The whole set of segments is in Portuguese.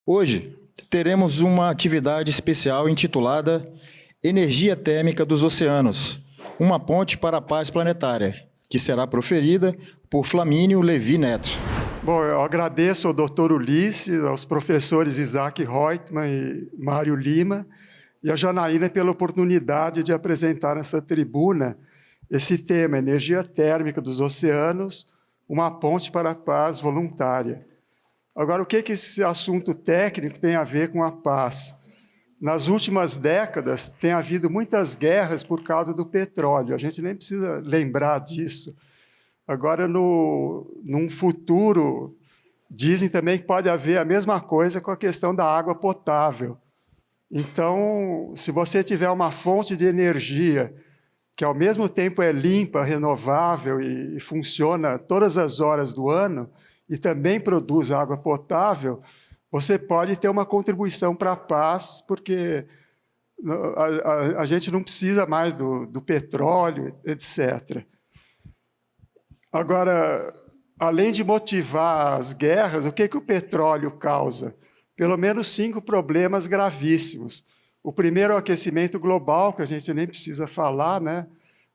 Hoje, teremos uma atividade especial intitulada Energia Térmica dos Oceanos, uma ponte para a paz planetária, que será proferida por Flamínio Levi Neto. Bom, eu agradeço ao Dr. Ulisses, aos professores Isaac Reutemann e Mário Lima, e a Janaína pela oportunidade de apresentar nessa tribuna esse tema, Energia Térmica dos Oceanos, uma ponte para a paz voluntária. Agora, o que esse assunto técnico tem a ver com a paz? Nas últimas décadas, tem havido muitas guerras por causa do petróleo. A gente nem precisa lembrar disso. Agora, num futuro, dizem também que pode haver a mesma coisa com a questão da água potável. Então, se você tiver uma fonte de energia que, ao mesmo tempo, é limpa, renovável e funciona todas as horas do ano, e também produz água potável, você pode ter uma contribuição para a paz, porque a gente não precisa mais do petróleo, etc. Agora, além de motivar as guerras, o que o petróleo causa? Pelo menos 5 problemas gravíssimos. O primeiro é o aquecimento global, que a gente nem precisa falar, né?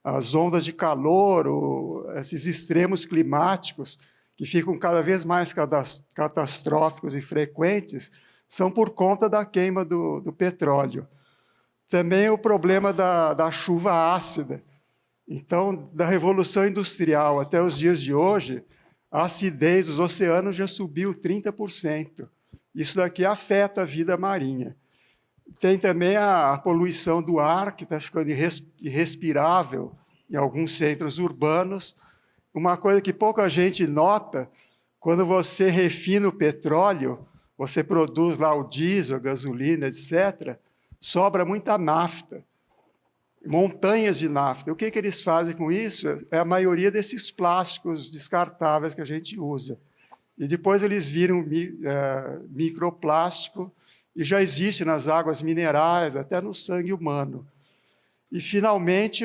As ondas de calor, esses extremos climáticos, que ficam cada vez mais catastróficos e frequentes, são por conta da queima do petróleo. Também o problema da chuva ácida. Então, da Revolução Industrial até os dias de hoje, a acidez dos oceanos já subiu 30%. Isso daqui afeta a vida marinha. Tem também a poluição do ar, que está ficando irrespirável em alguns centros urbanos. Uma coisa que pouca gente nota, quando você refina o petróleo, você produz lá o diesel, a gasolina, etc., sobra muita nafta, montanhas de nafta. O que eles fazem com isso? É a maioria desses plásticos descartáveis que a gente usa. E depois eles viram microplástico, e já existe nas águas minerais, até no sangue humano. E, finalmente,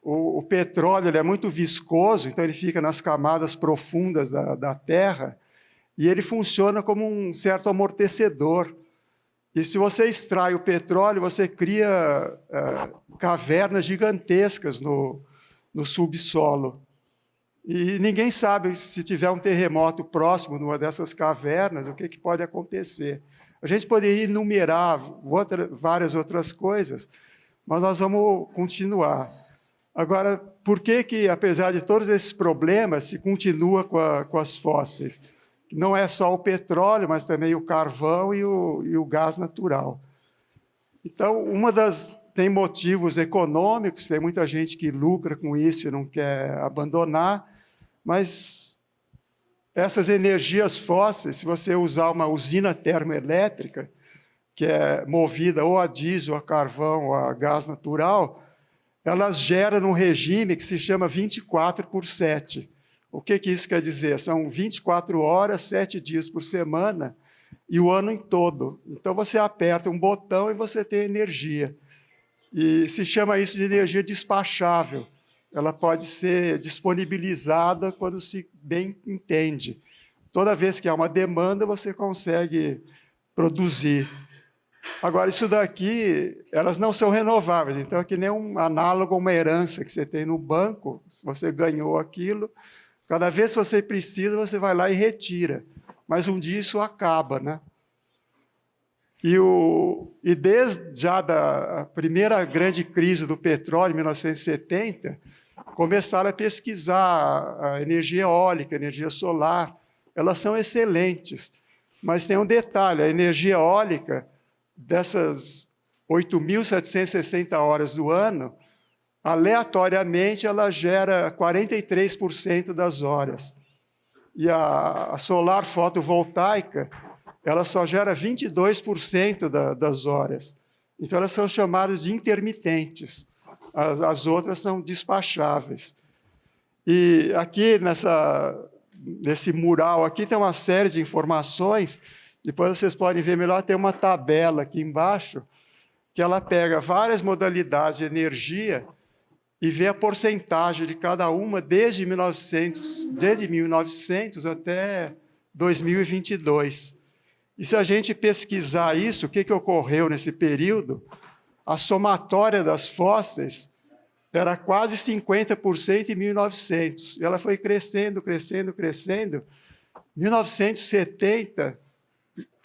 o petróleo ele é muito viscoso, então ele fica nas camadas profundas da Terra, e ele funciona como um certo amortecedor. E se você extrai o petróleo, você cria cavernas gigantescas no subsolo. E ninguém sabe, se tiver um terremoto próximo numa dessas cavernas, o que pode acontecer. A gente poderia enumerar várias outras coisas, mas nós vamos continuar. Agora, por que, apesar de todos esses problemas, se continua com as fósseis? Não é só o petróleo, mas também o carvão e o gás natural. Então, tem motivos econômicos, tem muita gente que lucra com isso e não quer abandonar, mas essas energias fósseis, se você usar uma usina termoelétrica, que é movida ou a diesel, a carvão, ou a gás natural, elas geram um regime que se chama 24/7. O que isso quer dizer? São 24 horas, 7 dias por semana, e o ano em todo. Então, você aperta um botão e você tem energia. E se chama isso de energia despachável. Ela pode ser disponibilizada quando se bem entende. Toda vez que há uma demanda, você consegue produzir. Agora, isso daqui, elas não são renováveis, então é que nem um análogo a uma herança que você tem no banco, se você ganhou aquilo, cada vez que você precisa, você vai lá e retira. Mas um dia isso acaba, né? E desde já da primeira grande crise do petróleo, em 1970, começaram a pesquisar a energia eólica, a energia solar. Elas são excelentes, mas tem um detalhe, a energia eólica, dessas 8.760 horas do ano, aleatoriamente, ela gera 43% das horas. E a solar fotovoltaica, ela só gera 22% das horas. Então, elas são chamadas de intermitentes. As outras são despacháveis. E aqui, nesse mural aqui, tem uma série de informações. Depois vocês podem ver melhor, tem uma tabela aqui embaixo, que ela pega várias modalidades de energia e vê a porcentagem de cada uma desde 1900 até 2022. E se a gente pesquisar isso, o que ocorreu nesse período, a somatória das fósseis era quase 50% em 1900. E ela foi crescendo, crescendo, crescendo. Em 1970,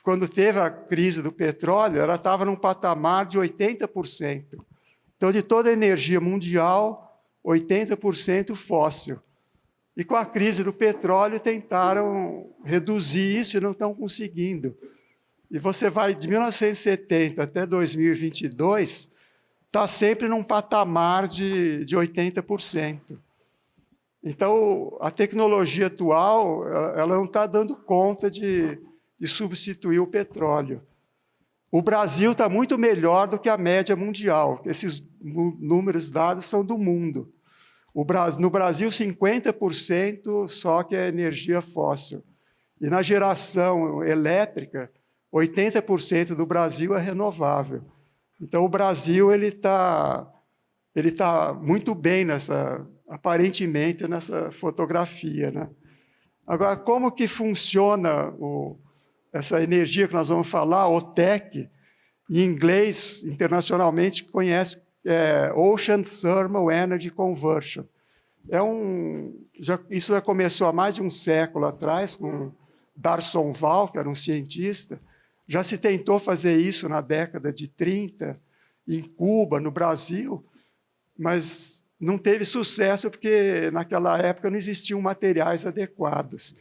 quando teve a crise do petróleo, ela estava num patamar de 80%. Então, de toda a energia mundial, 80% fóssil. E com a crise do petróleo, tentaram reduzir isso e não estão conseguindo. E você vai de 1970 até 2022, está sempre num patamar de 80%. Então, a tecnologia atual ela não está dando conta de substituir o petróleo. O Brasil está muito melhor do que a média mundial. Esses números dados são do mundo. No Brasil, 50% só que é energia fóssil. E na geração elétrica, 80% do Brasil é renovável. Então, o Brasil ele tá muito bem, aparentemente, nessa fotografia, né? Agora, como que funciona essa energia que nós vamos falar, OTEC, em inglês, internacionalmente, conhece Ocean Thermal Energy Conversion. Isso já começou há mais de um século atrás, com Darson Val, que era um cientista. Já se tentou fazer isso na década de 30, em Cuba, no Brasil, mas não teve sucesso porque, naquela época, não existiam materiais adequados.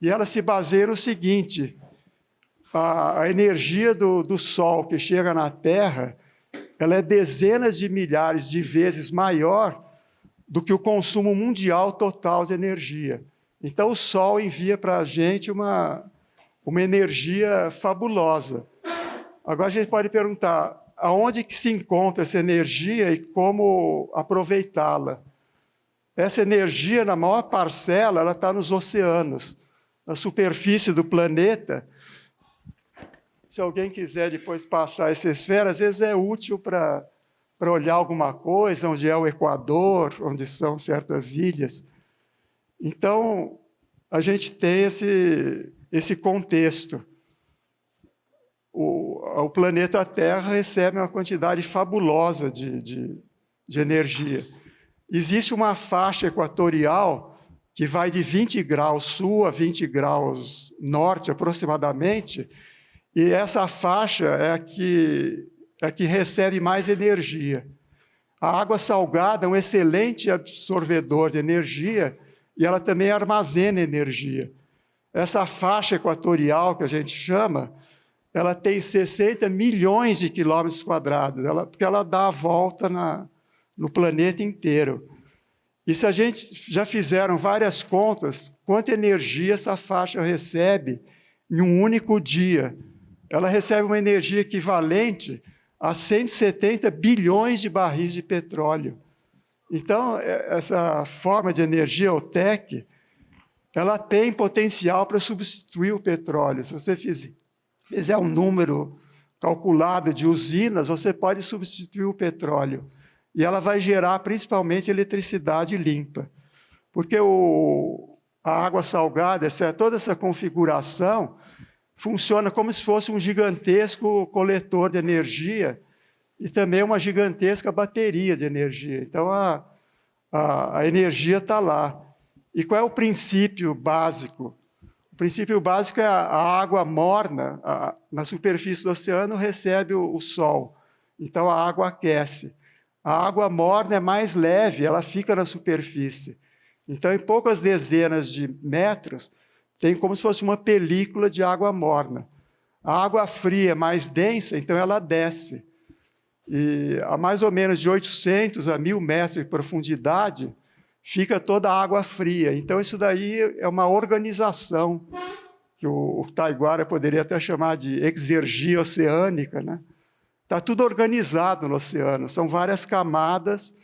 E ela se baseia no seguinte: a energia do Sol que chega na Terra, ela é dezenas de milhares de vezes maior do que o consumo mundial total de energia. Então, o Sol envia para a gente uma energia fabulosa. Agora, a gente pode perguntar, aonde que se encontra essa energia e como aproveitá-la? Essa energia, na maior parcela, ela está nos oceanos, na superfície do planeta. Se alguém quiser depois passar essa esfera, às vezes é útil para olhar alguma coisa, onde é o Equador, onde são certas ilhas. Então, a gente tem esse contexto. O planeta Terra recebe uma quantidade fabulosa de energia. Existe uma faixa equatorial que vai de 20 graus sul a 20 graus norte, aproximadamente, e essa faixa é a que recebe mais energia. A água salgada é um excelente absorvedor de energia e ela também armazena energia. Essa faixa equatorial, que a gente chama, ela tem 60 milhões de quilômetros quadrados, porque ela dá a volta no planeta inteiro. E se a gente já fizeram várias contas, quanta energia essa faixa recebe em um único dia? Ela recebe uma energia equivalente a 170 bilhões de barris de petróleo. Então, essa forma de energia, OTEC, ela tem potencial para substituir o petróleo. Se você fizer um número calculado de usinas, você pode substituir o petróleo. E ela vai gerar, principalmente, eletricidade limpa. Porque a água salgada, toda essa configuração, funciona como se fosse um gigantesco coletor de energia e também uma gigantesca bateria de energia. Então, a energia está lá. E qual é o princípio básico? O princípio básico é a água morna, na superfície do oceano, recebe o sol. Então, a água aquece. A água morna é mais leve, ela fica na superfície. Então, em poucas dezenas de metros, tem como se fosse uma película de água morna. A água fria é mais densa, então ela desce. E a mais ou menos de 800 a 1.000 metros de profundidade, fica toda a água fria. Então, isso daí é uma organização, que o Taiguara poderia até chamar de exergia oceânica, né? Está tudo organizado no oceano, são várias camadas,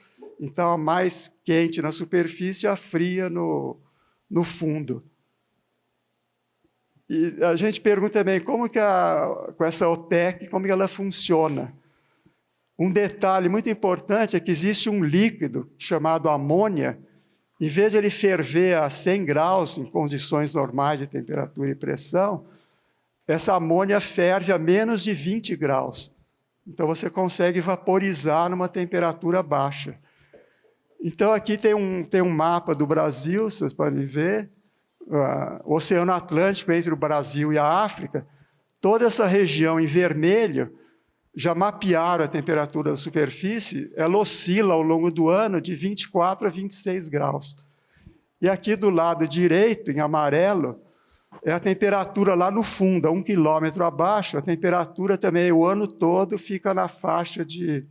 então a mais quente na superfície e a fria no fundo. E a gente pergunta também como que com essa OTEC, como que ela funciona. Um detalhe muito importante é que existe um líquido chamado amônia. Em vez de ele ferver a 100 graus, em condições normais de temperatura e pressão, essa amônia ferve a menos de 20 graus. Então, você consegue vaporizar numa temperatura baixa. Então, aqui tem um mapa do Brasil, vocês podem ver, o Oceano Atlântico entre o Brasil e a África. Toda essa região em vermelho, já mapearam a temperatura da superfície, ela oscila ao longo do ano de 24 a 26 graus. E aqui do lado direito, em amarelo, é a temperatura lá no fundo, a 1 quilômetro abaixo, a temperatura também o ano todo fica na faixa de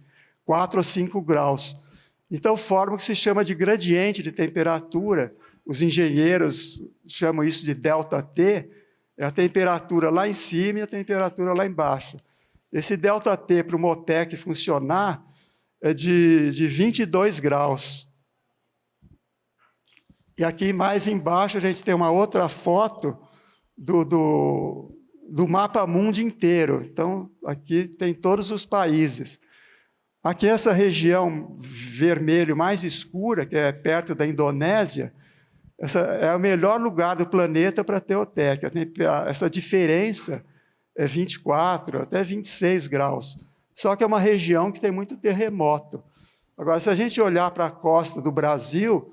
4 a 5 graus. Então, forma o que se chama de gradiente de temperatura. Os engenheiros chamam isso de ΔT, é a temperatura lá em cima e a temperatura lá embaixo. Esse ΔT para o MOTEC funcionar é de 22 graus. E aqui mais embaixo a gente tem uma outra foto do mapa mundi inteiro. Então, aqui tem todos os países. Aqui essa região vermelho mais escura, que é perto da Indonésia, essa é o melhor lugar do planeta para ter OTEC. Essa diferença é 24 até 26 graus. Só que é uma região que tem muito terremoto. Agora, se a gente olhar para a costa do Brasil,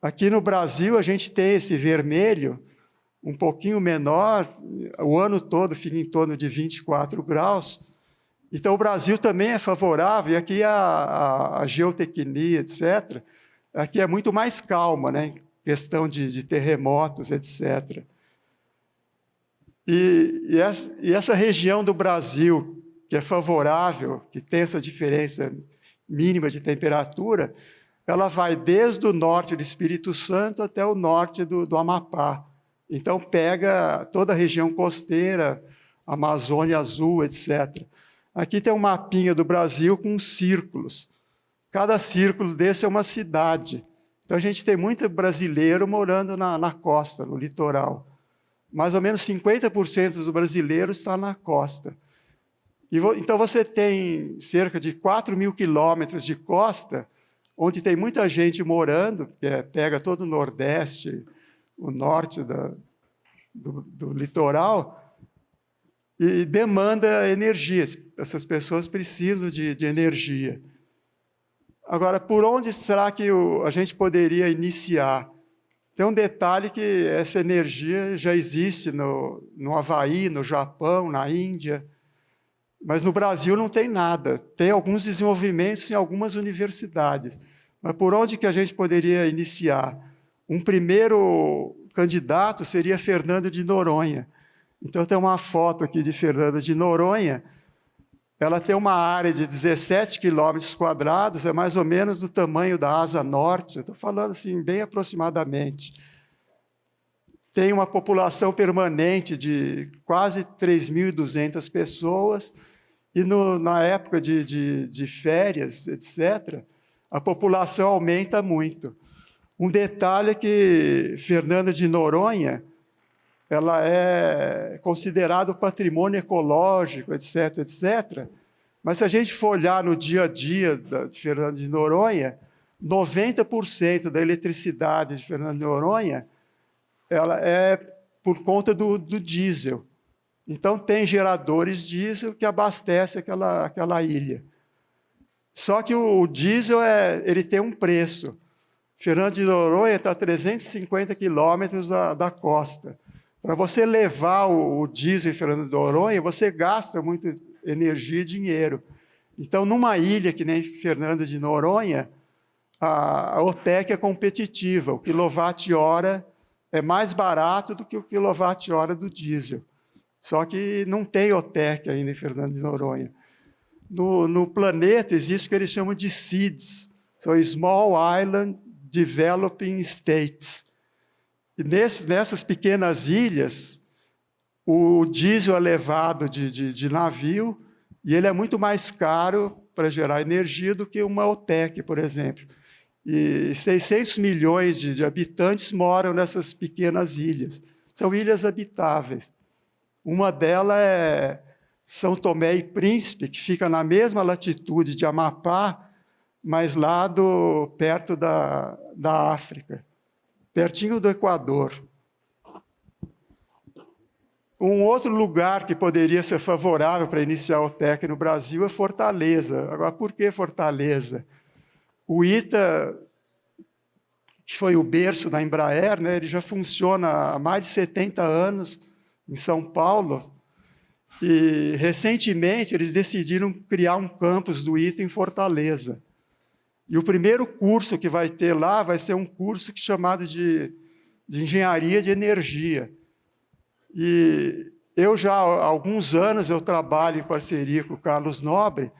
aqui no Brasil a gente tem esse vermelho, um pouquinho menor, o ano todo fica em torno de 24 graus. Então, o Brasil também é favorável, e aqui a geotecnia, etc., aqui é muito mais calma, né? Questão de terremotos, etc. E essa região do Brasil, que é favorável, que tem essa diferença mínima de temperatura, ela vai desde o norte do Espírito Santo até o norte do Amapá. Então, pega toda a região costeira, Amazônia Azul, etc. Aqui tem um mapinha do Brasil com círculos. Cada círculo desse é uma cidade. Então, a gente tem muito brasileiro morando na costa, no litoral. Mais ou menos 50% dos brasileiros está na costa. Então, você tem cerca de 4 mil quilômetros de costa, onde tem muita gente morando, que pega todo o Nordeste, o norte do litoral, e demanda energia. Essas pessoas precisam de energia. Agora, por onde será que a gente poderia iniciar? Tem um detalhe que essa energia já existe no Havaí, no Japão, na Índia, mas no Brasil não tem nada. Tem alguns desenvolvimentos em algumas universidades. Mas por onde que a gente poderia iniciar? Um primeiro candidato seria Fernando de Noronha. Então, tem uma foto aqui de Fernando de Noronha. Ela tem uma área de 17 quilômetros quadrados, é mais ou menos do tamanho da Asa Norte, eu estou falando assim, bem aproximadamente. Tem uma população permanente de quase 3.200 pessoas, e na época de férias, etc., a população aumenta muito. Um detalhe é que Fernando de Noronha, ela é considerada patrimônio ecológico, etc., etc., mas se a gente for olhar no dia a dia de Fernando de Noronha, 90% da eletricidade de Fernando de Noronha ela é por conta do diesel. Então, tem geradores diesel que abastecem aquela ilha. Só que o diesel ele tem um preço. Fernando de Noronha está a 350 quilômetros da costa. Para você levar o diesel em Fernando de Noronha, você gasta muita energia e dinheiro. Então, numa ilha que nem Fernando de Noronha, a OTEC é competitiva. O quilowatt-hora é mais barato do que o quilowatt-hora do diesel. Só que não tem OTEC ainda em Fernando de Noronha. No planeta existe o que eles chamam de SIDS, são Small Island Developing States. E nessas pequenas ilhas, o diesel é levado de navio e ele é muito mais caro para gerar energia do que uma OTEC, por exemplo. E 600 milhões de habitantes moram nessas pequenas ilhas. São ilhas habitáveis. Uma delas é São Tomé e Príncipe, que fica na mesma latitude de Amapá, mas lá perto da África, pertinho do Equador. Um outro lugar que poderia ser favorável para iniciar a OTEC no Brasil é Fortaleza. Agora, por que Fortaleza? O ITA, que foi o berço da Embraer, né, ele já funciona há mais de 70 anos em São Paulo, e recentemente eles decidiram criar um campus do ITA em Fortaleza. E o primeiro curso que vai ter lá vai ser um curso chamado de Engenharia de Energia. E eu já há alguns anos eu trabalho em parceria com o Carlos Nobre,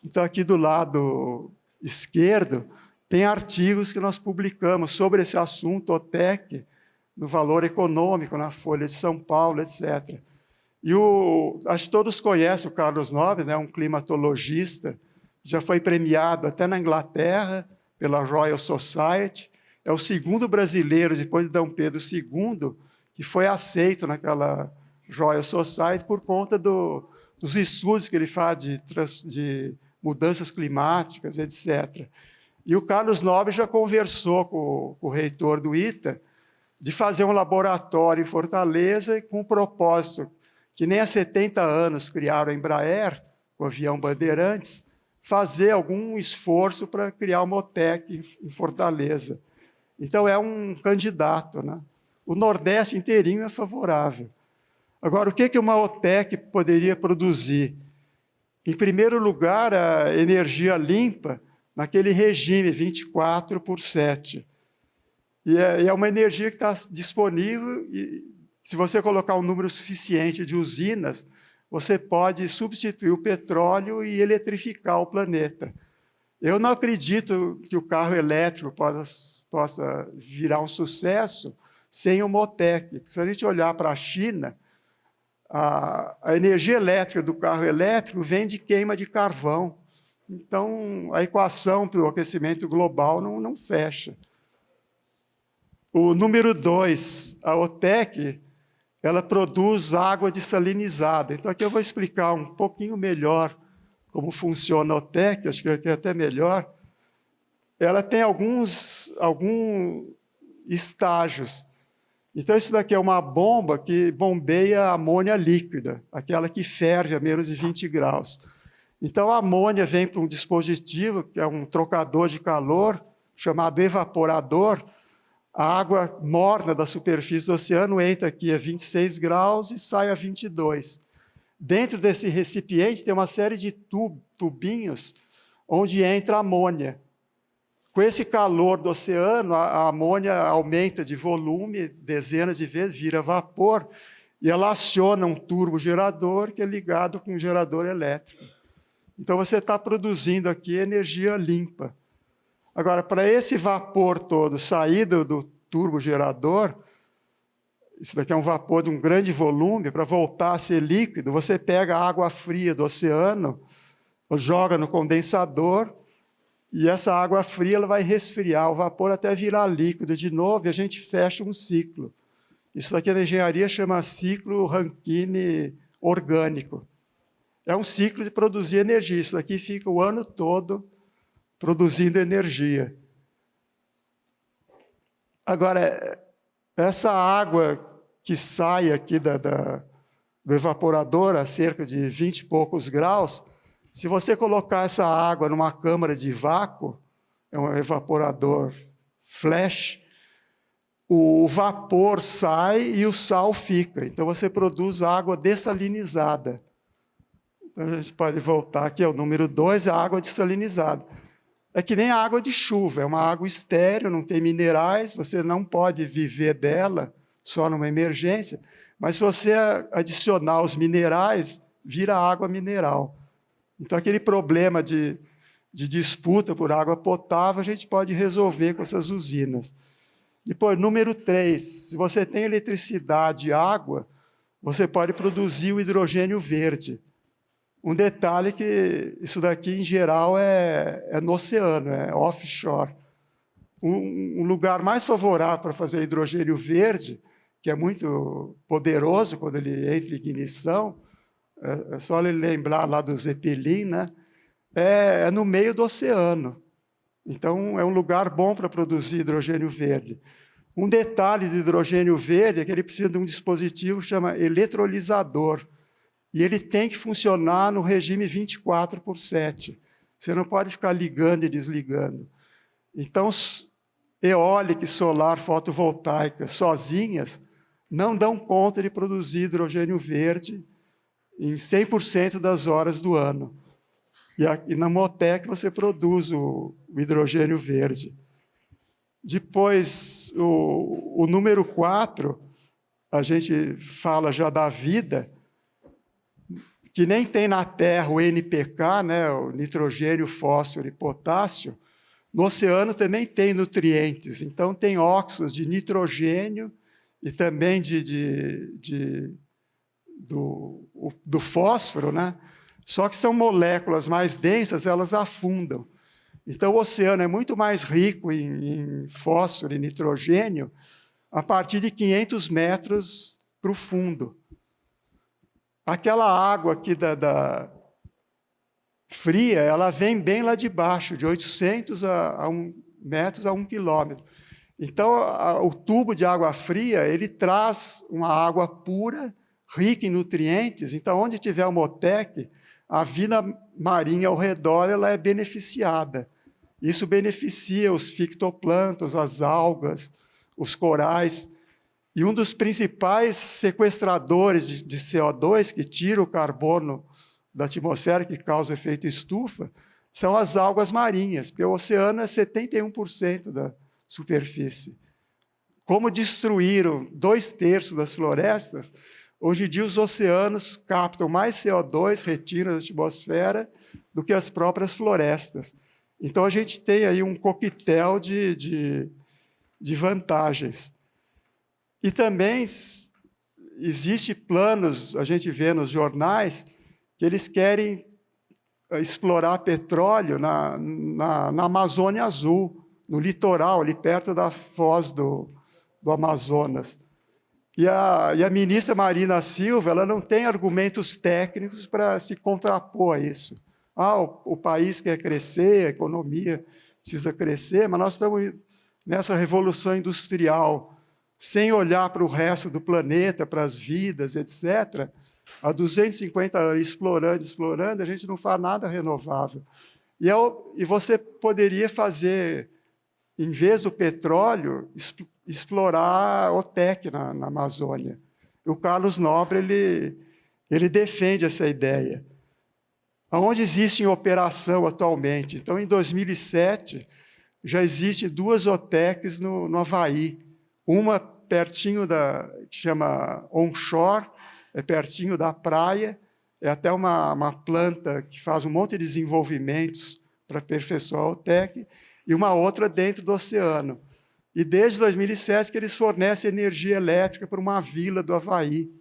então aqui do lado esquerdo tem artigos que nós publicamos sobre esse assunto, OTEC, no Valor Econômico, na Folha de São Paulo, etc. E acho que todos conhecem o Carlos Nobre, né, um climatologista, já foi premiado até na Inglaterra pela Royal Society, é o segundo brasileiro, depois de Dom Pedro II, que foi aceito naquela Royal Society por conta dos estudos que ele faz de mudanças climáticas, etc. E o Carlos Nobre já conversou com o reitor do ITA de fazer um laboratório em Fortaleza com o propósito que nem há 70 anos criaram a Embraer, o avião Bandeirantes, fazer algum esforço para criar uma OTEC em Fortaleza. Então, é um candidato, né? O Nordeste inteirinho é favorável. Agora, o que uma OTEC poderia produzir? Em primeiro lugar, a energia limpa, naquele regime 24/7. E é uma energia que está disponível, e se você colocar um número suficiente de usinas, você pode substituir o petróleo e eletrificar o planeta. Eu não acredito que o carro elétrico possa virar um sucesso sem uma OTEC. Se a gente olhar para a China, a energia elétrica do carro elétrico vem de queima de carvão. Então, a equação para o aquecimento global não fecha. O número 2, a OTEC, ela produz água dessalinizada. Então, aqui eu vou explicar um pouquinho melhor como funciona a OTEC, acho que aqui é até melhor. Ela tem alguns estágios. Então, isso daqui é uma bomba que bombeia amônia líquida, aquela que ferve a menos de 20 graus. Então, a amônia vem para um dispositivo, que é um trocador de calor, chamado evaporador. A água morna da superfície do oceano entra aqui a 26 graus e sai a 22. Dentro desse recipiente tem uma série de tubinhos onde entra a amônia. Com esse calor do oceano, a amônia aumenta de volume dezenas de vezes, vira vapor, e ela aciona um turbogerador que é ligado com um gerador elétrico. Então, você está produzindo aqui energia limpa. Agora, para esse vapor todo sair do turbogerador, isso daqui é um vapor de um grande volume, para voltar a ser líquido, você pega a água fria do oceano, joga no condensador, e essa água fria ela vai resfriar o vapor até virar líquido de novo, e a gente fecha um ciclo. Isso daqui na engenharia chama ciclo Rankine orgânico. É um ciclo de produzir energia. Isso daqui fica o ano todo produzindo energia. Agora, essa água que sai aqui do evaporador a cerca de 20 e poucos graus, se você colocar essa água numa câmara de vácuo, é um evaporador flash, o vapor sai e o sal fica. Então, você produz água dessalinizada. Então, a gente pode voltar aqui, é o número 2, a água dessalinizada. É que nem a água de chuva, é uma água estéril, não tem minerais, você não pode viver dela só numa emergência, mas se você adicionar os minerais, vira água mineral. Então, aquele problema de disputa por água potável, a gente pode resolver com essas usinas. Depois, número 3, se você tem eletricidade e água, você pode produzir o hidrogênio verde. Um detalhe que isso daqui, em geral, é no oceano, é offshore. Um lugar mais favorável para fazer hidrogênio verde, que é muito poderoso quando ele entra em ignição, é só lembrar lá do Zeppelin, né? É no meio do oceano. Então, é um lugar bom para produzir hidrogênio verde. Um detalhe do hidrogênio verde é que ele precisa de um dispositivo que chama eletrolisador, e ele tem que funcionar no regime 24/7. Você não pode ficar ligando e desligando. Então, eólica e solar fotovoltaica sozinhas não dão conta de produzir hidrogênio verde em 100% das horas do ano. E na Motec você produz o hidrogênio verde. Depois, o número 4, a gente fala já da vida, que nem tem na Terra o NPK, né, o nitrogênio, fósforo e potássio. No oceano também tem nutrientes, então tem óxidos de nitrogênio e também do fósforo, né? Só que são moléculas mais densas, elas afundam. Então, o oceano é muito mais rico em fósforo e nitrogênio a partir de 500 metros para o fundo. Aquela água aqui fria, ela vem bem lá de baixo, de 800 metros a 1 quilômetro. Então, o tubo de água fria, ele traz uma água pura, rica em nutrientes. Então, onde tiver o Motec, a vida marinha ao redor ela é beneficiada. Isso beneficia os fitoplânctons, as algas, os corais. E um dos principais sequestradores de CO2, que tira o carbono da atmosfera, que causa efeito estufa, são as algas marinhas, porque o oceano é 71% da superfície. Como destruíram 2/3 das florestas, hoje em dia os oceanos captam mais CO2, retiram da atmosfera, do que as próprias florestas. Então, a gente tem aí um coquetel de vantagens. E também existe planos, a gente vê nos jornais, que eles querem explorar petróleo na Amazônia Azul, no litoral, ali perto da foz do Amazonas. E a ministra Marina Silva, ela não tem argumentos técnicos para se contrapor a isso. O país quer crescer, a economia precisa crescer, mas nós estamos nessa revolução industrial, sem olhar para o resto do planeta, para as vidas, etc., há 250 anos, explorando, a gente não faz nada renovável. E você poderia fazer, em vez do petróleo, explorar a OTEC na Amazônia. O Carlos Nobre ele defende essa ideia. Onde existe em operação atualmente? Então, em 2007, já existem 2 OTECs no Havaí. Uma pertinho que chama onshore, é pertinho da praia, é até uma planta que faz um monte de desenvolvimentos para aperfeiçoar a OTEC, e uma outra dentro do oceano. E desde 2007 que eles fornecem energia elétrica para uma vila do Havaí.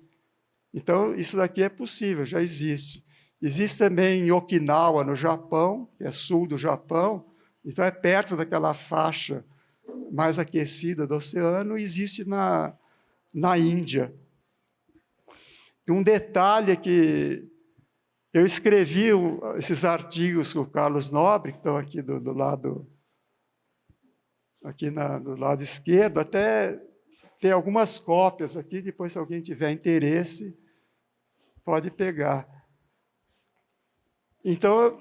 Então, isso daqui é possível, já existe. Existe também em Okinawa, no Japão, que é sul do Japão, então é perto daquela faixa mais aquecida do oceano, e existe na Índia. E um detalhe é que eu escrevi esses artigos com o Carlos Nobre, que estão aqui do lado esquerdo, até tem algumas cópias aqui, depois se alguém tiver interesse, pode pegar. Então,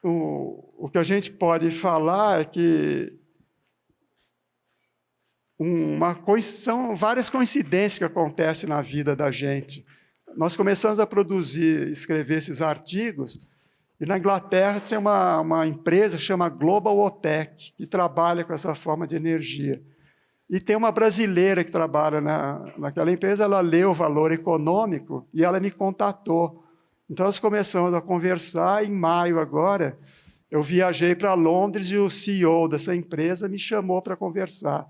o que a gente pode falar é que são várias coincidências que acontecem na vida da gente. Nós começamos a escrever esses artigos, e na Inglaterra tem uma empresa que chama Global OTEC, que trabalha com essa forma de energia. E tem uma brasileira que trabalha naquela empresa, ela leu o valor econômico e ela me contatou. Então, nós começamos a conversar. Em maio agora, eu viajei para Londres e o CEO dessa empresa me chamou para conversar.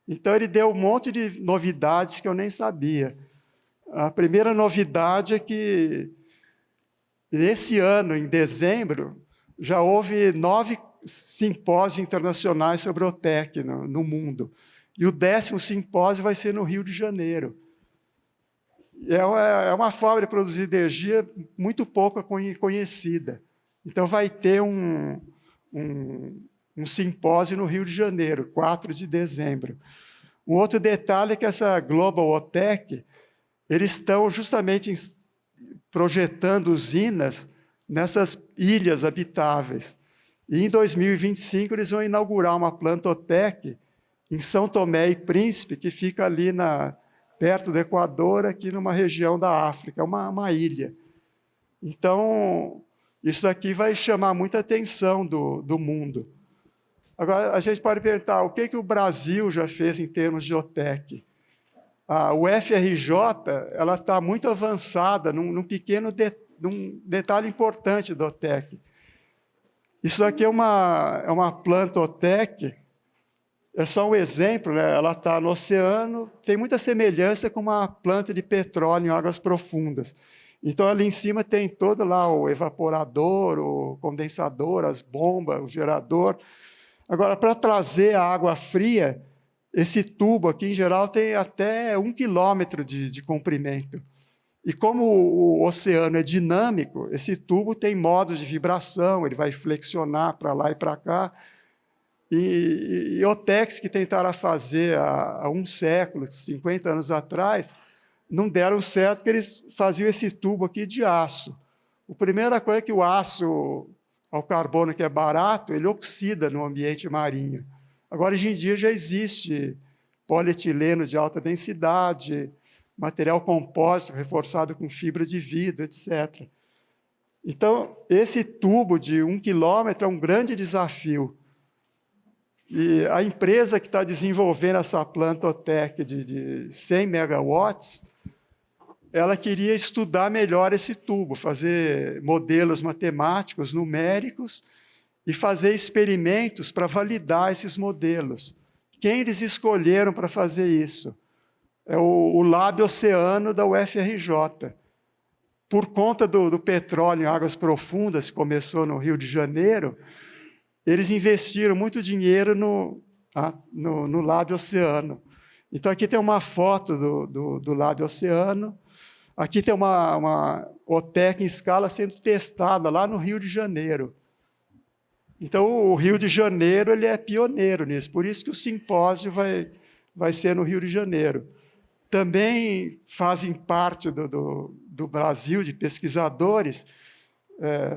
Então, ele deu um monte de novidades que eu nem sabia. A primeira novidade é que, esse ano, em dezembro, já houve 9 simpósios internacionais sobre OTEC no mundo. E o 10º simpósio vai ser no Rio de Janeiro. É uma forma de produzir energia muito pouco conhecida. Então, vai ter um simpósio no Rio de Janeiro, 4 de dezembro. Um outro detalhe é que essa Global OTEC, eles estão justamente projetando usinas nessas ilhas habitáveis. E em 2025 eles vão inaugurar uma planta OTEC em São Tomé e Príncipe, que fica ali perto do Equador, aqui numa região da África, uma ilha. Então, isso daqui vai chamar muita atenção do mundo. Agora, a gente pode perguntar, o que o Brasil já fez em termos de OTEC? O FRJ está muito avançada num detalhe importante da OTEC. Isso daqui é uma planta OTEC, é só um exemplo, né? Ela está no oceano, tem muita semelhança com uma planta de petróleo em águas profundas. Então, ali em cima tem todo lá o evaporador, o condensador, as bombas, o gerador. Agora, para trazer a água fria, esse tubo aqui, em geral, tem até 1 quilômetro de comprimento. E como o oceano é dinâmico, esse tubo tem modos de vibração, ele vai flexionar para lá e para cá. E OTECs que tentaram fazer há um século, 50 anos atrás, não deram certo, porque eles faziam esse tubo aqui de aço. A primeira coisa é que o aço ao carbono, que é barato, ele oxida no ambiente marinho. Agora, hoje em dia, já existe polietileno de alta densidade, material compósito reforçado com fibra de vidro, etc. Então, esse tubo de 1 quilômetro é um grande desafio. E a empresa que está desenvolvendo essa planta OTEC de 100 megawatts, ela queria estudar melhor esse tubo, fazer modelos matemáticos, numéricos, e fazer experimentos para validar esses modelos. Quem eles escolheram para fazer isso? É o Lab Oceano da UFRJ. Por conta do petróleo em águas profundas, que começou no Rio de Janeiro, eles investiram muito dinheiro no Lab Oceano. Então, aqui tem uma foto do Lab Oceano. Aqui tem uma OTEC em escala sendo testada lá no Rio de Janeiro. Então, o Rio de Janeiro ele é pioneiro nisso, por isso que o simpósio vai ser no Rio de Janeiro. Também fazem parte do Brasil, de pesquisadores,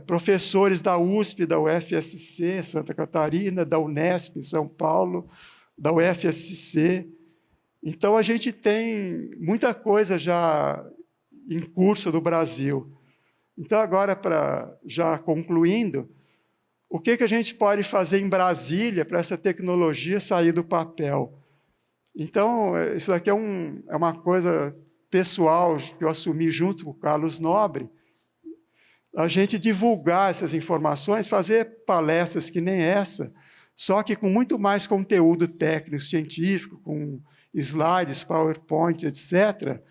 professores da USP, da UFSC, Santa Catarina, da Unesp, em São Paulo, da UFSC. Então, a gente tem muita coisa já em curso no Brasil. Então, agora, já concluindo, o que a gente pode fazer em Brasília para essa tecnologia sair do papel? Então, isso daqui é uma coisa pessoal que eu assumi junto com o Carlos Nobre, a gente divulgar essas informações, fazer palestras que nem essa, só que com muito mais conteúdo técnico, científico, com slides, PowerPoint, etc.,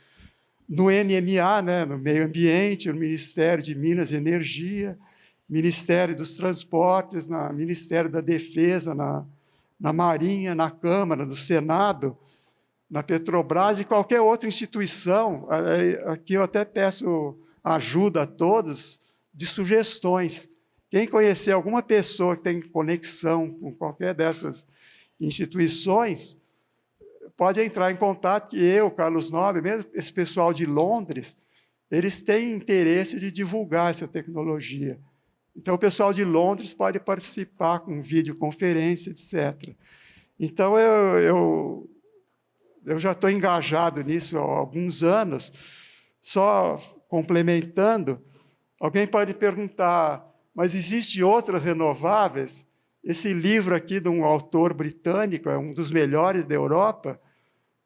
no MMA, né, no Meio Ambiente, no Ministério de Minas e Energia, Ministério dos Transportes, no Ministério da Defesa, na Marinha, na Câmara, no Senado, na Petrobras e qualquer outra instituição. Aqui eu até peço ajuda a todos de sugestões. Quem conhecer alguma pessoa que tem conexão com qualquer dessas instituições, pode entrar em contato, que eu, Carlos Nobre, mesmo esse pessoal de Londres, eles têm interesse de divulgar essa tecnologia. Então, o pessoal de Londres pode participar com videoconferência, etc. Então, eu já estou engajado nisso há alguns anos, só complementando, alguém pode perguntar, mas existem outras renováveis? Esse livro aqui de um autor britânico, é um dos melhores da Europa,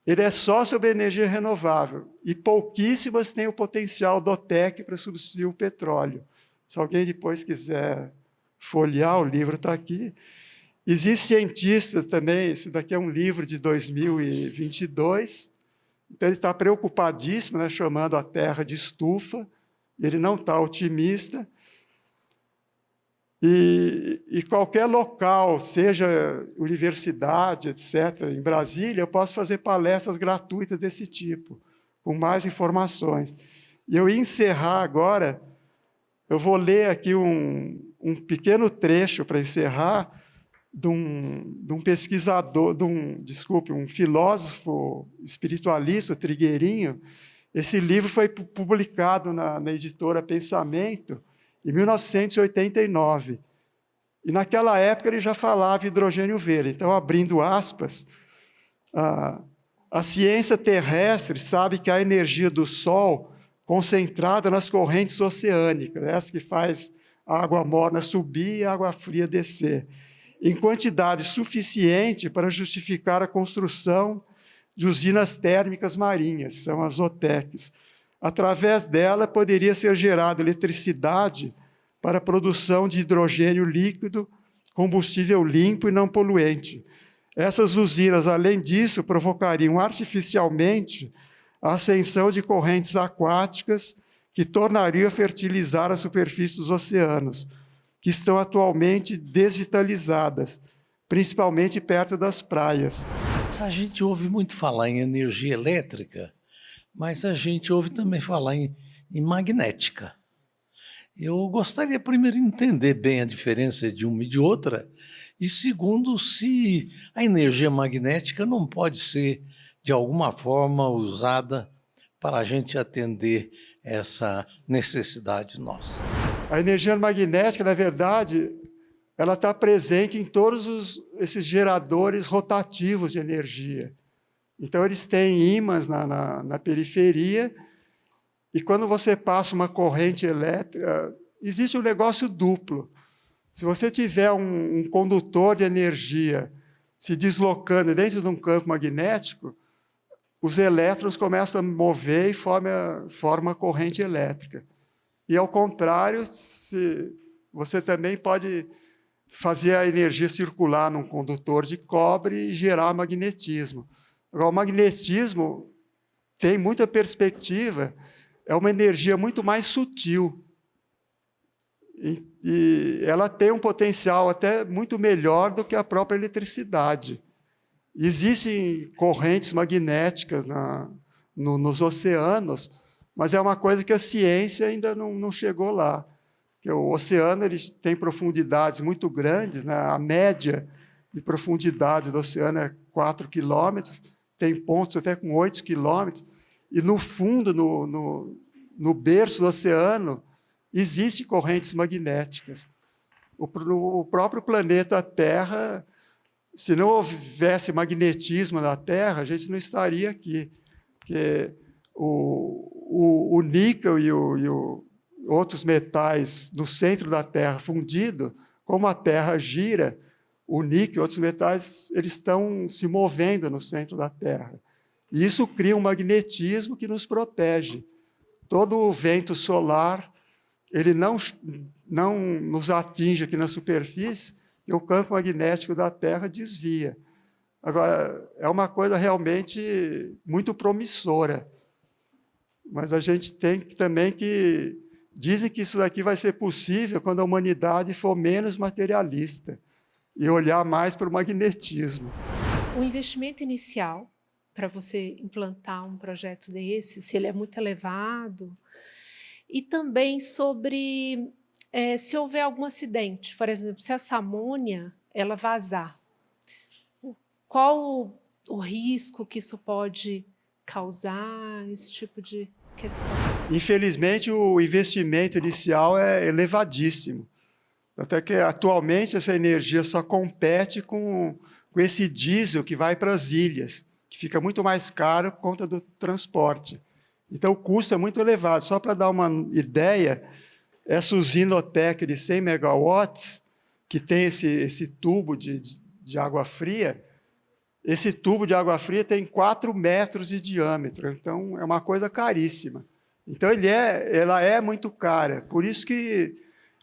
ele é só sobre energia renovável, e pouquíssimas têm o potencial do OTEC para substituir o petróleo. Se alguém depois quiser folhear, o livro está aqui. Existem cientistas também, esse daqui é um livro de 2022, então ele está preocupadíssimo, né, chamando a Terra de estufa, ele não está otimista. E qualquer local, seja universidade, etc., em Brasília, eu posso fazer palestras gratuitas desse tipo, com mais informações. E eu ia encerrar agora, eu vou ler aqui um pequeno trecho para encerrar, de um pesquisador, um filósofo espiritualista, o Trigueirinho. Esse livro foi publicado na editora Pensamento, em 1989. E, naquela época, ele já falava hidrogênio verde. Então, abrindo aspas, a ciência terrestre sabe que a energia do Sol, concentrada nas correntes oceânicas, essa que faz a água morna subir e a água fria descer, em quantidade suficiente para justificar a construção de usinas térmicas marinhas, são as OTECs. Através dela, poderia ser gerada eletricidade para a produção de hidrogênio líquido, combustível limpo e não poluente. Essas usinas, além disso, provocariam artificialmente a ascensão de correntes aquáticas que tornariam a fertilizar a superfície dos oceanos, que estão atualmente desvitalizadas, principalmente perto das praias. A gente ouve muito falar em energia elétrica, mas a gente ouve também falar em magnética. Eu gostaria primeiro de entender bem a diferença de uma e de outra, e segundo, se a energia magnética não pode ser, de alguma forma, usada para a gente atender essa necessidade nossa. A energia magnética, na verdade, ela está presente em todos esses geradores rotativos de energia. Então, eles têm ímãs na periferia, e quando você passa uma corrente elétrica, existe um negócio duplo. Se você tiver um condutor de energia se deslocando dentro de um campo magnético, os elétrons começam a mover e formam a corrente elétrica. E, ao contrário, você também pode fazer a energia circular num condutor de cobre e gerar magnetismo. Agora, o magnetismo tem muita perspectiva, é uma energia muito mais sutil. E ela tem um potencial até muito melhor do que a própria eletricidade. Existem correntes magnéticas nos oceanos, mas é uma coisa que a ciência ainda não chegou lá. Porque o oceano ele tem profundidades muito grandes, né? A média de profundidade do oceano é 4 quilômetros, tem pontos até com 8 quilômetros, e no fundo, no berço do oceano, existem correntes magnéticas. O próprio planeta Terra, se não houvesse magnetismo na Terra, a gente não estaria aqui. Porque o níquel e outros metais no centro da Terra fundido, como a Terra gira, o níquel e outros metais eles estão se movendo no centro da Terra. E isso cria um magnetismo que nos protege. Todo o vento solar ele não nos atinge aqui na superfície, e o campo magnético da Terra desvia. Agora, é uma coisa realmente muito promissora. Mas a gente tem também que... Dizem que isso daqui vai ser possível quando a humanidade for menos materialista e olhar mais para o magnetismo. O investimento inicial para você implantar um projeto desse, se ele é muito elevado, e também sobre se houver algum acidente, por exemplo, se essa amônia ela vazar, qual o risco que isso pode causar, esse tipo de questão? Infelizmente, o investimento inicial é elevadíssimo. Até que, atualmente, essa energia só compete com esse diesel que vai para as ilhas, que fica muito mais caro por conta do transporte. Então, o custo é muito elevado. Só para dar uma ideia, essa usina OTEC de 100 megawatts, que tem esse tubo de água fria, esse tubo de água fria tem 4 metros de diâmetro, então é uma coisa caríssima. Então, ela é muito cara. Por isso que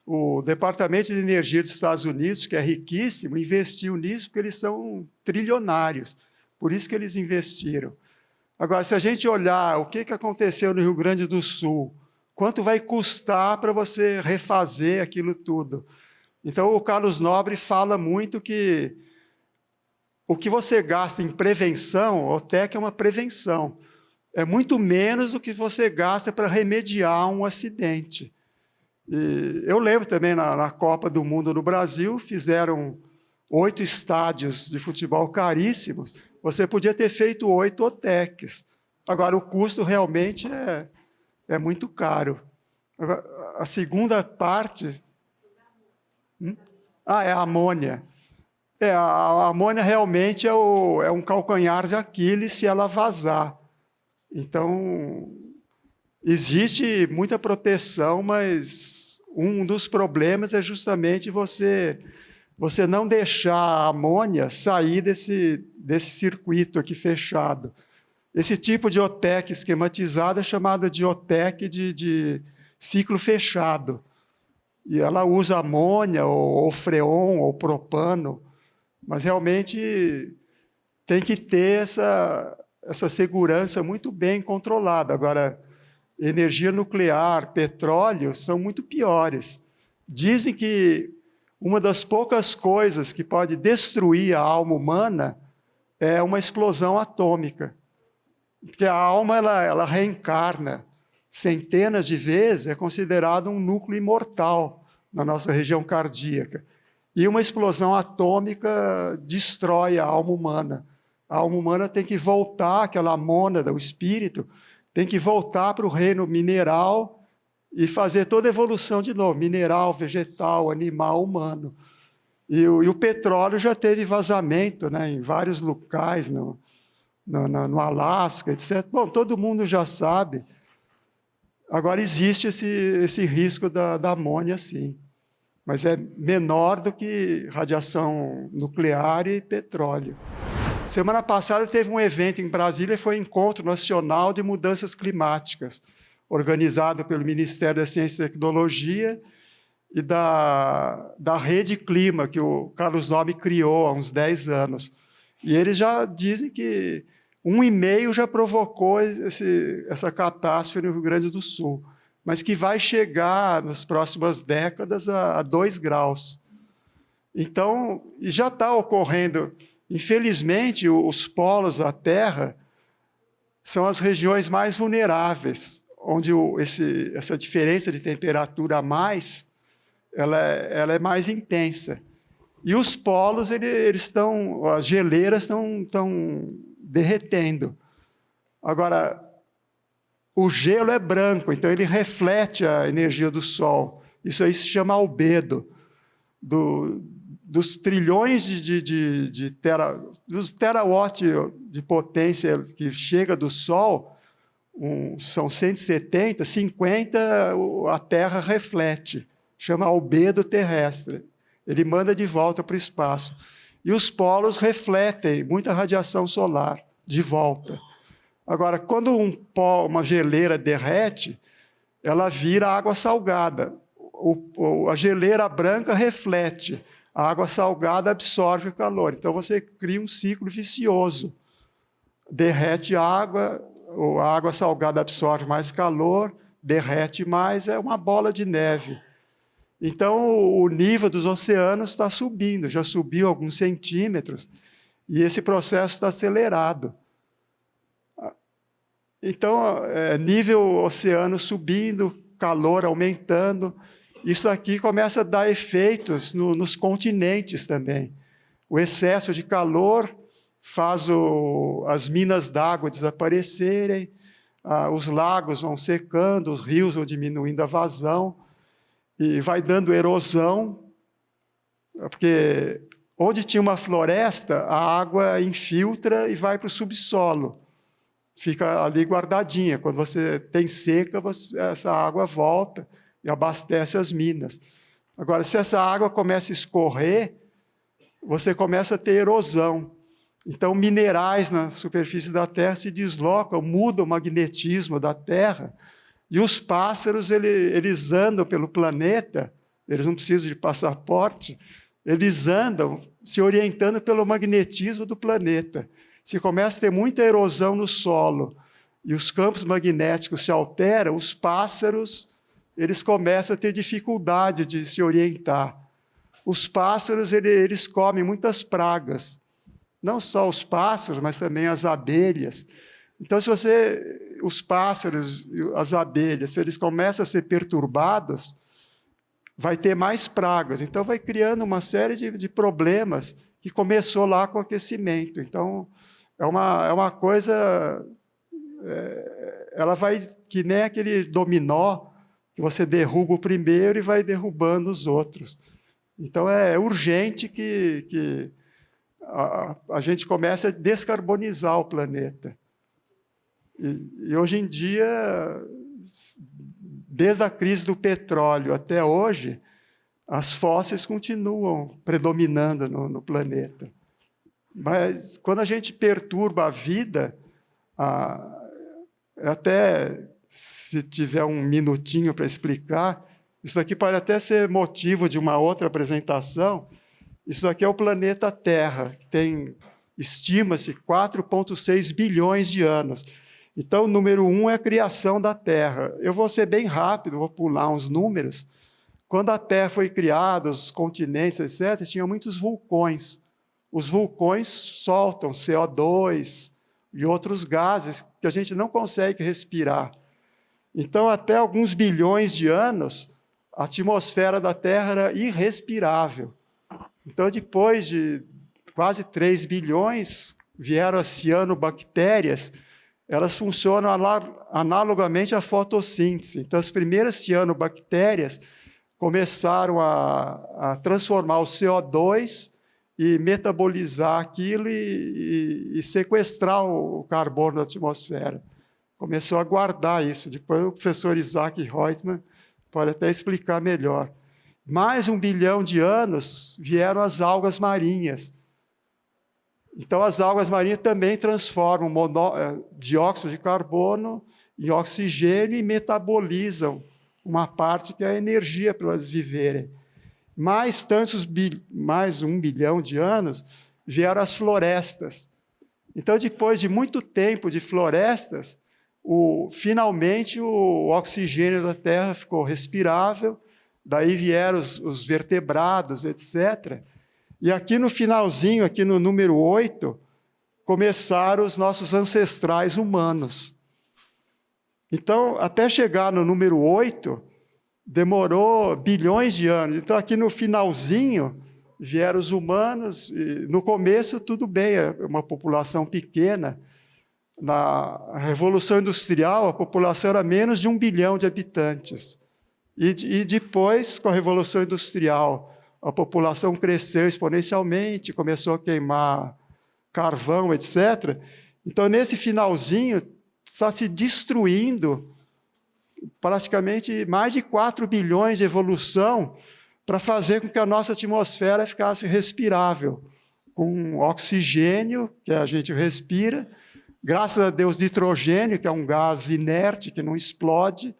o Departamento de Energia dos Estados Unidos, que é riquíssimo, investiu nisso, porque eles são trilionários. Por isso que eles investiram. Agora, se a gente olhar o que aconteceu no Rio Grande do Sul, quanto vai custar para você refazer aquilo tudo? Então, o Carlos Nobre fala muito que o que você gasta em prevenção, a OTEC é uma prevenção, é muito menos do que você gasta para remediar um acidente. E eu lembro também, na Copa do Mundo no Brasil, fizeram 8 estádios de futebol caríssimos, você podia ter feito 8 OTECs. Agora, o custo realmente é muito caro. Agora, a segunda parte... é a amônia. A amônia realmente é um calcanhar de Aquiles se ela vazar. Então, existe muita proteção, mas um dos problemas é justamente você não deixar a amônia sair desse circuito aqui fechado. Esse tipo de OTEC esquematizado é chamado de OTEC de ciclo fechado. E ela usa amônia, ou freon, ou propano, mas realmente tem que ter essa segurança muito bem controlada. Agora, energia nuclear, petróleo, são muito piores. Dizem que uma das poucas coisas que pode destruir a alma humana é uma explosão atômica. Porque a alma ela reencarna centenas de vezes, é considerado um núcleo imortal na nossa região cardíaca. E uma explosão atômica destrói a alma humana. A alma humana tem que voltar, aquela mônada, o espírito, tem que voltar para o reino mineral e fazer toda a evolução de novo, mineral, vegetal, animal, humano. E o petróleo já teve vazamento, né, em vários locais, no Alasca, etc. Bom, todo mundo já sabe. Agora, existe esse risco da amônia, sim. Mas é menor do que radiação nuclear e petróleo. Semana passada teve um evento em Brasília, foi o Encontro Nacional de Mudanças Climáticas, organizado pelo Ministério da Ciência e Tecnologia e da Rede Clima, que o Carlos Nobre criou há uns 10 anos. E eles já dizem que 1,5 já provocou essa catástrofe no Rio Grande do Sul, mas que vai chegar nas próximas décadas a 2 graus. Então, já está ocorrendo. Infelizmente, os polos da Terra são as regiões mais vulneráveis, onde essa diferença de temperatura a mais, ela é mais intensa. E os polos, as geleiras estão derretendo. Agora, o gelo é branco, então ele reflete a energia do Sol. Isso aí se chama albedo. Dos trilhões dos terawatts de potência que chega do Sol, são 170, 50 a Terra reflete. Chama albedo terrestre. Ele manda de volta para o espaço. E os polos refletem muita radiação solar de volta. Agora, quando uma geleira derrete, ela vira água salgada. A geleira branca reflete, a água salgada absorve o calor. Então, você cria um ciclo vicioso. Derrete a água salgada absorve mais calor, derrete mais, é uma bola de neve. Então, o nível dos oceanos está subindo, já subiu alguns centímetros, e esse processo está acelerado. Então, nível oceano subindo, calor aumentando, isso aqui começa a dar efeitos nos continentes também. O excesso de calor faz as minas d'água desaparecerem, os lagos vão secando, os rios vão diminuindo a vazão, e vai dando erosão, porque onde tinha uma floresta, a água infiltra e vai para o subsolo. Fica ali guardadinha. Quando você tem seca, essa água volta e abastece as minas. Agora, se essa água começa a escorrer, você começa a ter erosão. Então, minerais na superfície da Terra se deslocam, mudam o magnetismo da Terra, e os pássaros, eles andam pelo planeta, eles não precisam de passaporte, eles andam se orientando pelo magnetismo do planeta. Se começa a ter muita erosão no solo e os campos magnéticos se alteram, os pássaros, eles começam a ter dificuldade de se orientar. Os pássaros, eles comem muitas pragas, não só os pássaros, mas também as abelhas. Então, os pássaros, as abelhas, se eles começam a ser perturbados, vai ter mais pragas. Então, vai criando uma série de problemas que começou lá com o aquecimento. Então, é uma coisa... ela vai que nem aquele dominó, que você derruba o primeiro e vai derrubando os outros. Então, é urgente que a gente comece a descarbonizar o planeta. E hoje em dia, desde a crise do petróleo até hoje, as fósseis continuam predominando no planeta. Mas, quando a gente perturba a vida, até se tiver um minutinho para explicar, isso aqui pode até ser motivo de uma outra apresentação. Isso daqui é o planeta Terra, que tem, estima-se, 4,6 bilhões de anos. Então, o número 1 é a criação da Terra. Eu vou ser bem rápido, vou pular uns números. Quando a Terra foi criada, os continentes, etc., tinha muitos vulcões. Os vulcões soltam CO2 e outros gases que a gente não consegue respirar. Então, até alguns bilhões de anos, a atmosfera da Terra era irrespirável. Então, depois de quase 3 bilhões, vieram as cianobactérias. Elas funcionam analogamente à fotossíntese. Então, as primeiras cianobactérias começaram a transformar o CO2 e metabolizar aquilo e sequestrar o carbono da atmosfera. Começou a guardar isso. Depois o professor Isaac Reutemann pode até explicar melhor. Mais 1 bilhão de anos vieram as algas marinhas. Então, as algas marinhas também transformam dióxido de carbono em oxigênio e metabolizam uma parte que é a energia para elas viverem. Mais 1 bilhão de anos vieram as florestas. Então, depois de muito tempo de florestas, finalmente o oxigênio da Terra ficou respirável, daí vieram os vertebrados, etc. E aqui no finalzinho, aqui no número 8, começaram os nossos ancestrais humanos. Então, até chegar no número 8, demorou bilhões de anos. Então, aqui no finalzinho, vieram os humanos. E no começo, tudo bem, é uma população pequena. Na Revolução Industrial, a população era menos de 1 bilhão de habitantes. E depois, com a Revolução Industrial, a população cresceu exponencialmente, começou a queimar carvão, etc. Então, nesse finalzinho, está se destruindo praticamente mais de 4 bilhões de evolução para fazer com que a nossa atmosfera ficasse respirável, com oxigênio, que a gente respira, graças a Deus, nitrogênio, que é um gás inerte, que não explode.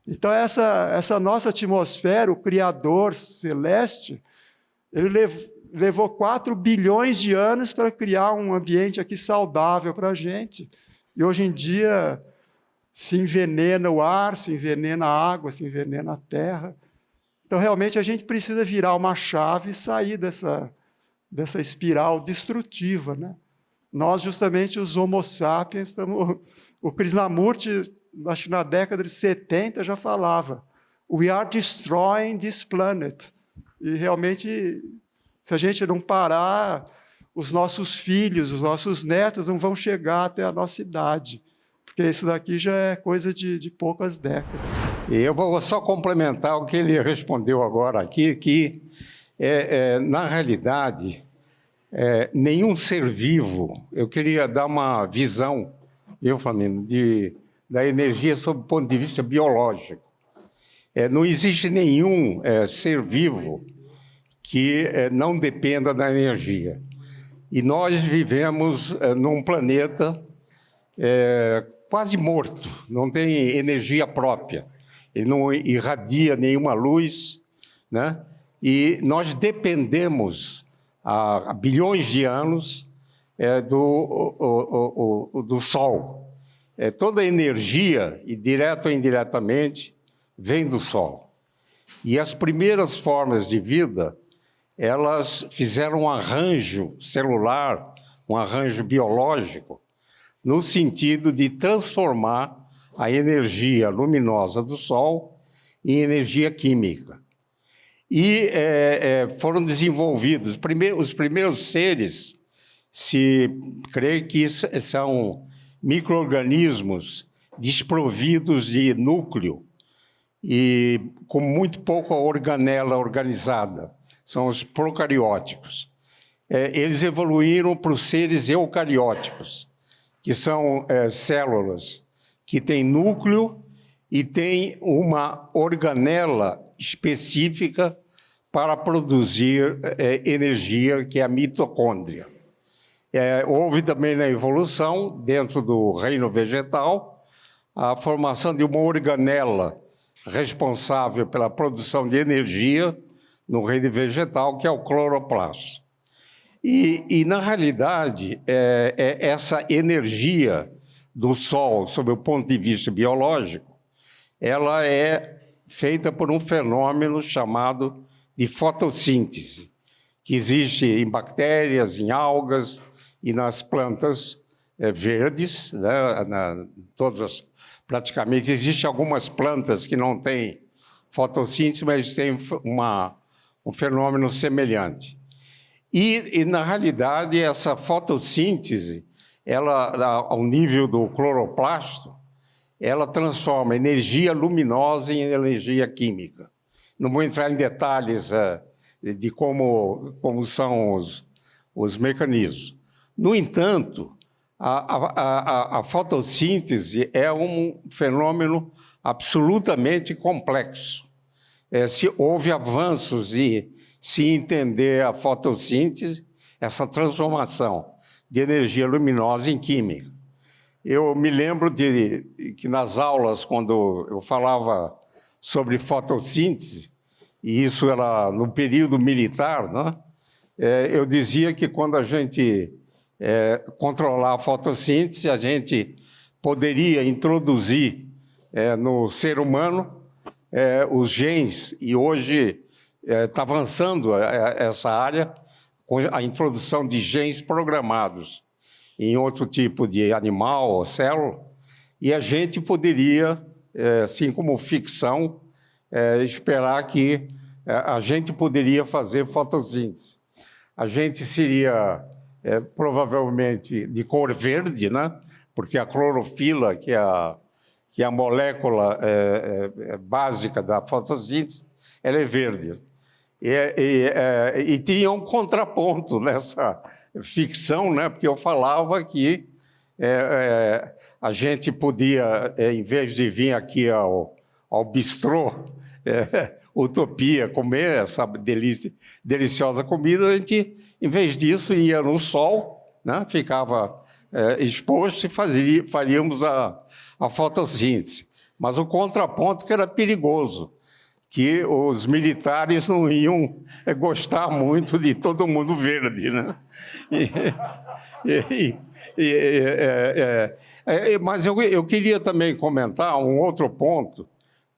Então, essa nossa atmosfera, o Criador celeste, ele levou 4 bilhões de anos para criar um ambiente aqui saudável para a gente. E, hoje em dia, se envenena o ar, se envenena a água, se envenena a terra. Então, realmente, a gente precisa virar uma chave e sair dessa espiral destrutiva, né? Nós, justamente, os Homo sapiens, estamos... O Krishnamurti, acho que na década de 70, já falava: "We are destroying this planet." E, realmente, se a gente não parar, os nossos filhos, os nossos netos não vão chegar até a nossa idade, porque isso daqui já é coisa de poucas décadas. E eu vou só complementar o que ele respondeu agora aqui, que, na realidade, nenhum ser vivo... Eu queria dar uma visão, Flamínio, da energia sob o ponto de vista biológico. Não existe nenhum ser vivo que não dependa da energia. E nós vivemos num planeta quase morto, não tem energia própria. Ele não irradia nenhuma luz, né? E nós dependemos, há bilhões de anos, do Sol. Toda a energia, e direto ou indiretamente, vem do Sol. E as primeiras formas de vida, elas fizeram um arranjo celular, um arranjo biológico, no sentido de transformar a energia luminosa do Sol em energia química. E foram desenvolvidos. Os primeiros seres, se crê que são micro-organismos desprovidos de núcleo e com muito pouca organela organizada. São os procarióticos. Eles evoluíram para os seres eucarióticos, que são células que têm núcleo e têm uma organela específica para produzir energia, que é a mitocôndria. Houve também na evolução, dentro do reino vegetal, a formação de uma organela responsável pela produção de energia no reino vegetal, que é o cloroplasto. E na realidade, essa energia do Sol, sob o ponto de vista biológico, ela é feita por um fenômeno chamado de fotossíntese, que existe em bactérias, em algas e nas plantas verdes, né? Praticamente. Existem algumas plantas que não têm fotossíntese, mas têm um fenômeno semelhante. E, na realidade, essa fotossíntese, ela, ao nível do cloroplasto, ela transforma energia luminosa em energia química. Não vou entrar em detalhes de como são os mecanismos. No entanto, a fotossíntese é um fenômeno absolutamente complexo. Houve avanços de se entender a fotossíntese, essa transformação de energia luminosa em química. Eu me lembro que nas aulas, quando eu falava sobre fotossíntese, e isso era no período militar, né? Eu dizia que quando a gente controlar a fotossíntese, a gente poderia introduzir no ser humano os genes, e hoje está avançando essa área com a introdução de genes programados em outro tipo de animal ou célula, e a gente poderia, assim como ficção, esperar que a gente poderia fazer fotossíntese. A gente seria provavelmente de cor verde, né? Porque a clorofila, que é a molécula básica da fotossíntese, ela é verde. E tinha um contraponto nessa ficção, né? Porque eu falava que a gente podia, em vez de vir aqui ao bistrô, Utopia, comer essa deliciosa comida, a gente, em vez disso, ia no sol, né? Ficava exposto e faríamos a fotossíntese. Mas o contraponto que era perigoso, que os militares não iam gostar muito de todo mundo verde, né? Mas eu queria também comentar um outro ponto.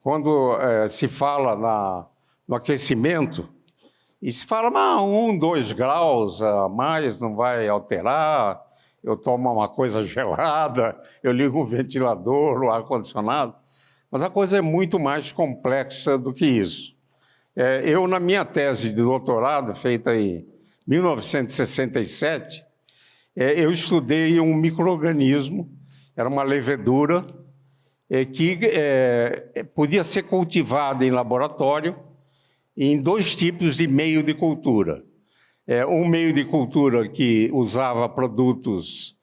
Quando se fala no aquecimento, e se fala, 1, 2 graus a mais não vai alterar, eu tomo uma coisa gelada, eu ligo o ventilador, o ar-condicionado. Mas a coisa é muito mais complexa do que isso. Eu, na minha tese de doutorado, feita em 1967, eu estudei um micro-organismo, era uma levedura, que podia ser cultivada em laboratório em 2 tipos de meio de cultura. Um meio de cultura que usava produtos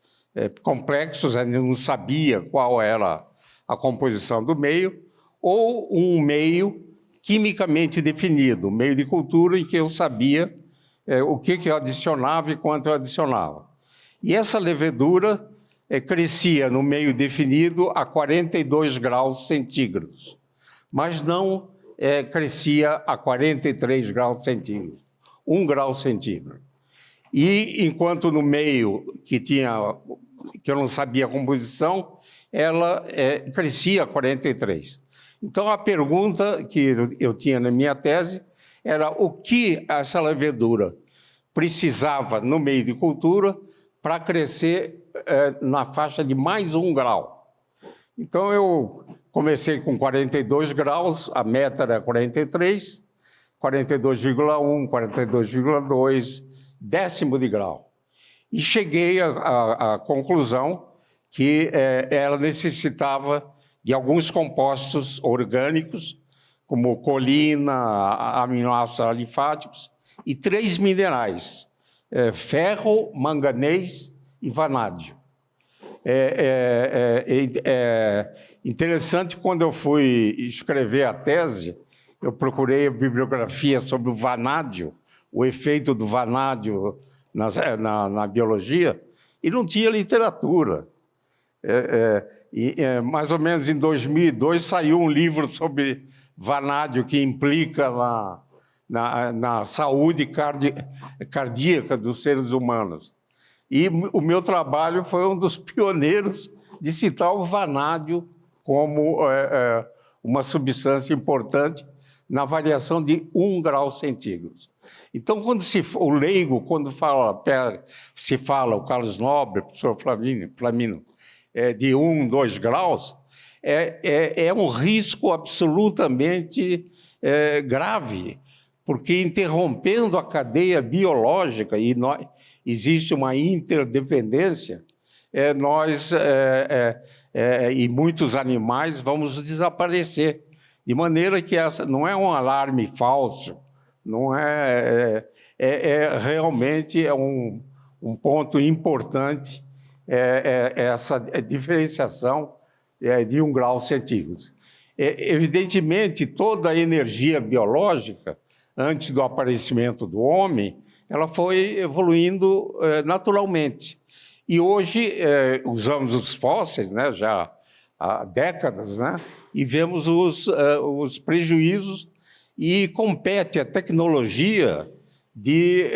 complexos, ainda não sabia qual era a composição do meio, ou um meio quimicamente definido, um meio de cultura em que eu sabia o que eu adicionava e quanto eu adicionava. E essa levedura crescia no meio definido a 42 graus centígrados, mas não crescia a 43 graus centígrados, 1 grau centígrado. E enquanto no meio que eu não sabia a composição, ela crescia a 43. Então, a pergunta que eu tinha na minha tese era o que essa levedura precisava no meio de cultura para crescer na faixa de mais 1 grau. Então, eu comecei com 42 graus, a meta era 43, 42,1, 42,2, décimo de grau. E cheguei à conclusão que ela necessitava de alguns compostos orgânicos, como colina, aminoácidos alifáticos, e 3 minerais, ferro, manganês e vanádio. Interessante, quando eu fui escrever a tese, eu procurei a bibliografia sobre o vanádio, o efeito do vanádio na biologia, e não tinha literatura. Mais ou menos em 2002 saiu um livro sobre vanádio que implica na saúde cardíaca dos seres humanos. E o meu trabalho foi um dos pioneiros de citar o vanádio como uma substância importante na variação de 1 grau centígrado. Então, o leigo, quando se fala, o Carlos Nobre, o professor Flamino, de 1, 2 graus, é um risco absolutamente grave, porque interrompendo a cadeia biológica, e existe uma interdependência, nós e muitos animais vamos desaparecer, de maneira que essa não é um alarme falso, não realmente um ponto importante essa diferenciação de 1 grau centígrado. Evidentemente, toda a energia biológica, antes do aparecimento do homem, ela foi evoluindo naturalmente. E hoje usamos os fósseis, né, já há décadas, né, e vemos os prejuízos, e compete a tecnologia de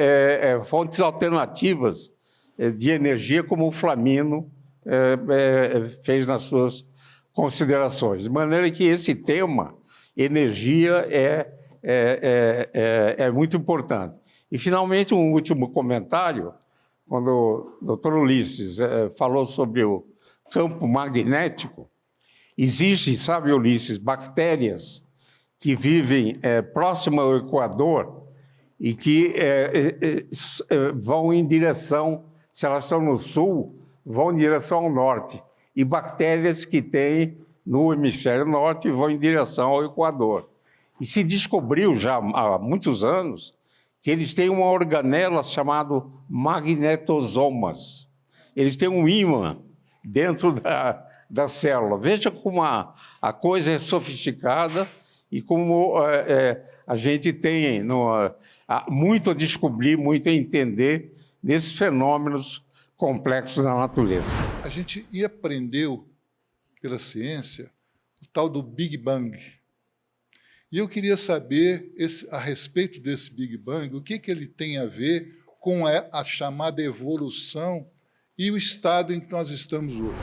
fontes alternativas de energia, como o Flamino fez nas suas considerações. De maneira que esse tema, energia, é muito importante. E, finalmente, um último comentário, quando o Dr. Ulisses falou sobre o campo magnético. Existem, sabe, Ulisses, bactérias que vivem próximo ao Equador e que vão em direção, se elas estão no sul, vão em direção ao norte. E bactérias que têm no hemisfério norte vão em direção ao Equador. E se descobriu já há muitos anos que eles têm uma organela chamada magnetosomas. Eles têm um ímã dentro da célula. Veja como a coisa é sofisticada e como a gente tem muito a descobrir, muito a entender nesses fenômenos complexos da natureza. A gente aprendeu pela ciência o tal do Big Bang. E eu queria saber, a respeito desse Big Bang, o que ele tem a ver com a chamada evolução e o estado em que nós estamos hoje.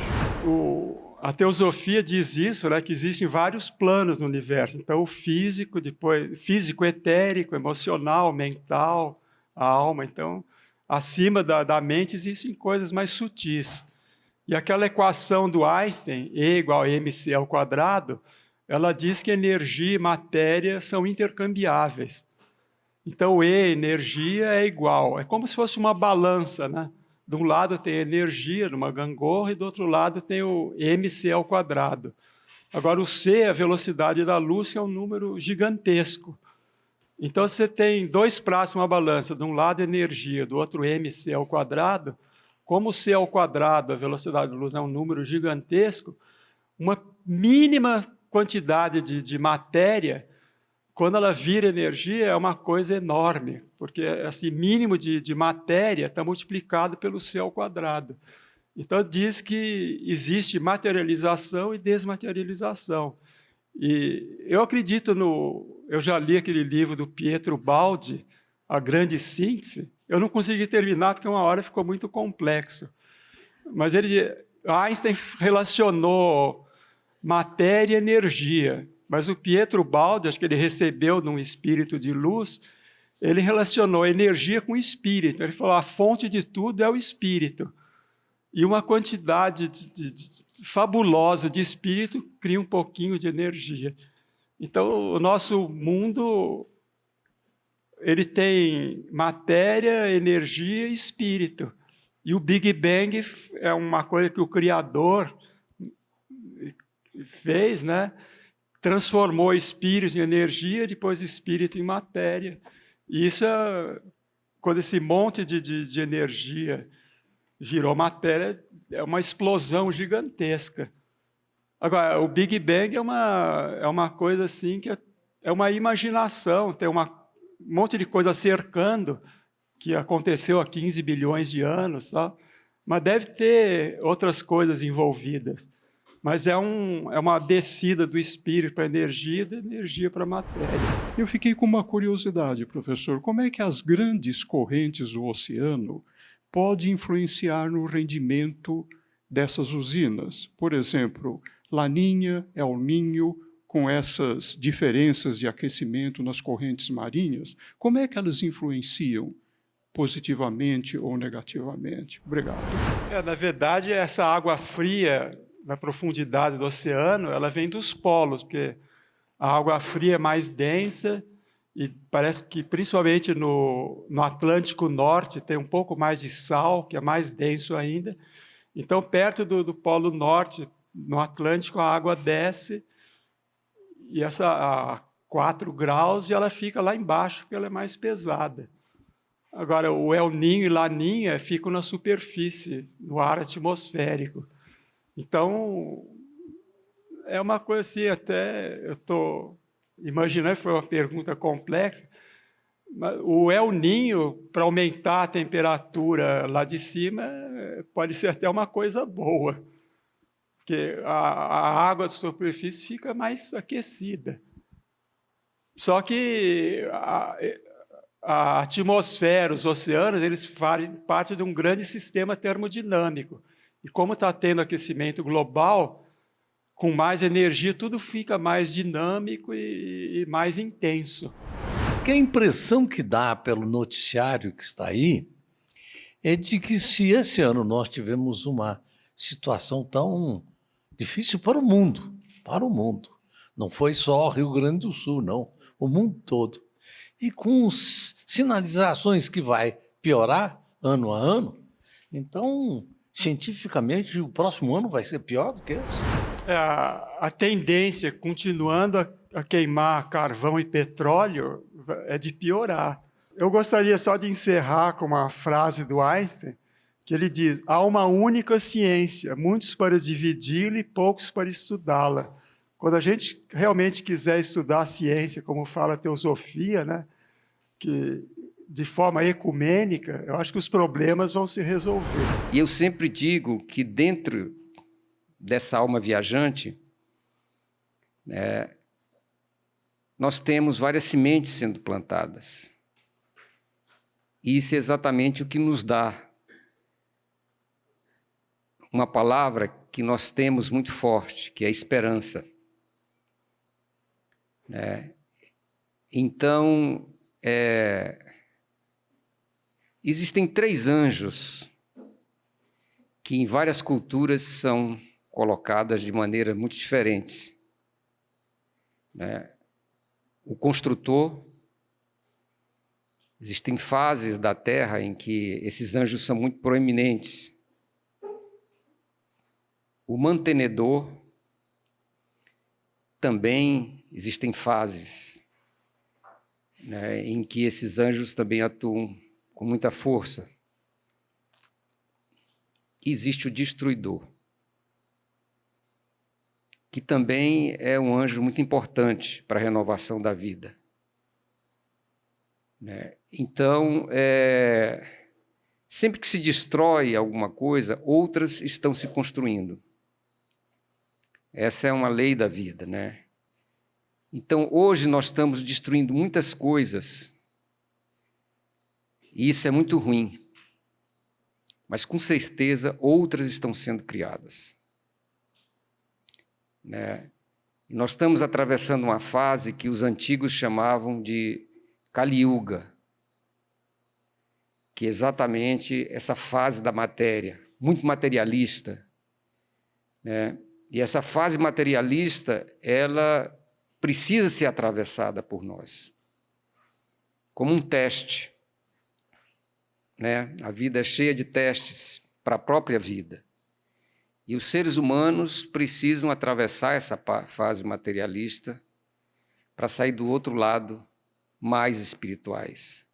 A teosofia diz isso, né, que existem vários planos no universo. Então, o físico, depois físico etérico, emocional, mental, a alma. Então, acima da mente existem coisas mais sutis. E aquela equação do Einstein, E igual a mc ao quadrado, ela diz que energia e matéria são intercambiáveis. Então, E, energia, é igual. É como se fosse uma balança, né? De um lado tem energia, numa gangorra, e do outro lado tem o mc ao quadrado. Agora, o c, a velocidade da luz, que é um número gigantesco. Então, você tem 2 pratos numa balança, de um lado energia, do outro mc ao quadrado. Como o c ao quadrado, a velocidade da luz, é um número gigantesco, uma mínima quantidade de matéria, quando ela vira energia, é uma coisa enorme, porque esse mínimo de matéria está multiplicado pelo c ao quadrado. Então, diz que existe materialização e desmaterialização. E eu acredito eu já li aquele livro do Pietro Baldi, A Grande Síntese. Eu não consegui terminar porque uma hora ficou muito complexo. Mas Einstein relacionou matéria e energia. Mas o Pietro Baldi, acho que ele recebeu num espírito de luz, ele relacionou a energia com o espírito. Ele falou, a fonte de tudo é o espírito. E uma quantidade fabulosa de espírito cria um pouquinho de energia. Então, o nosso mundo ele tem matéria, energia e espírito. E o Big Bang é uma coisa que o Criador fez, né? Transformou espírito em energia, depois espírito em matéria. E isso, quando esse monte de energia virou matéria, é uma explosão gigantesca. Agora, o Big Bang é uma coisa assim que é uma imaginação, tem um monte de coisa cercando, que aconteceu há 15 bilhões de anos, tá? Mas deve ter outras coisas envolvidas. Mas é uma descida do espírito para a energia e da energia para a matéria. Eu fiquei com uma curiosidade, professor. Como é que as grandes correntes do oceano podem influenciar no rendimento dessas usinas? Por exemplo, Laninha, El Niño, com essas diferenças de aquecimento nas correntes marinhas, como é que elas influenciam positivamente ou negativamente? Obrigado. Na verdade, essa água fria na profundidade do oceano, ela vem dos polos, porque a água fria é mais densa e parece que, principalmente no Atlântico Norte, tem um pouco mais de sal, que é mais denso ainda. Então, perto do Polo Norte, no Atlântico, a água desce e a 4 graus e ela fica lá embaixo, porque ela é mais pesada. Agora, o El Niño e Laninha ficam na superfície, no ar atmosférico. Então, é uma coisa assim, até eu estou imaginando, foi uma pergunta complexa, mas o El Niño, para aumentar a temperatura lá de cima, pode ser até uma coisa boa, porque a água da superfície fica mais aquecida. Só que a atmosfera, os oceanos, eles fazem parte de um grande sistema termodinâmico. E como está tendo aquecimento global, com mais energia, tudo fica mais dinâmico e mais intenso. Que a impressão que dá pelo noticiário que está aí é de que se esse ano nós tivemos uma situação tão difícil para o mundo, não foi só o Rio Grande do Sul, não, o mundo todo. E com sinalizações que vai piorar ano a ano, então, cientificamente, o próximo ano vai ser pior do que esse. A tendência, continuando a queimar carvão e petróleo, é de piorar. Eu gostaria só de encerrar com uma frase do Einstein, que ele diz: há uma única ciência, muitos para dividi-la e poucos para estudá-la. Quando a gente realmente quiser estudar a ciência, como fala a teosofia, né, que de forma ecumênica, eu acho que os problemas vão se resolver. E eu sempre digo que dentro dessa alma viajante, nós temos várias sementes sendo plantadas. E isso é exatamente o que nos dá uma palavra que nós temos muito forte, que é a esperança. Então, existem 3 anjos que em várias culturas são colocadas de maneira muito diferentes. O construtor, existem fases da Terra em que esses anjos são muito proeminentes. O mantenedor, também existem fases, em que esses anjos também atuam com muita força. E existe o destruidor, que também é um anjo muito importante para a renovação da vida. Então, sempre que se destrói alguma coisa, outras estão se construindo. Essa é uma lei da vida, Então, hoje nós estamos destruindo muitas coisas, e isso é muito ruim. Mas, com certeza, outras estão sendo criadas. E nós estamos atravessando uma fase que os antigos chamavam de Kali Yuga, que é exatamente essa fase da matéria, muito materialista. E essa fase materialista, ela precisa ser atravessada por nós. como um teste, né? A vida é cheia de testes para a própria vida. E os seres humanos precisam atravessar essa fase materialista para sair do outro lado mais espirituais.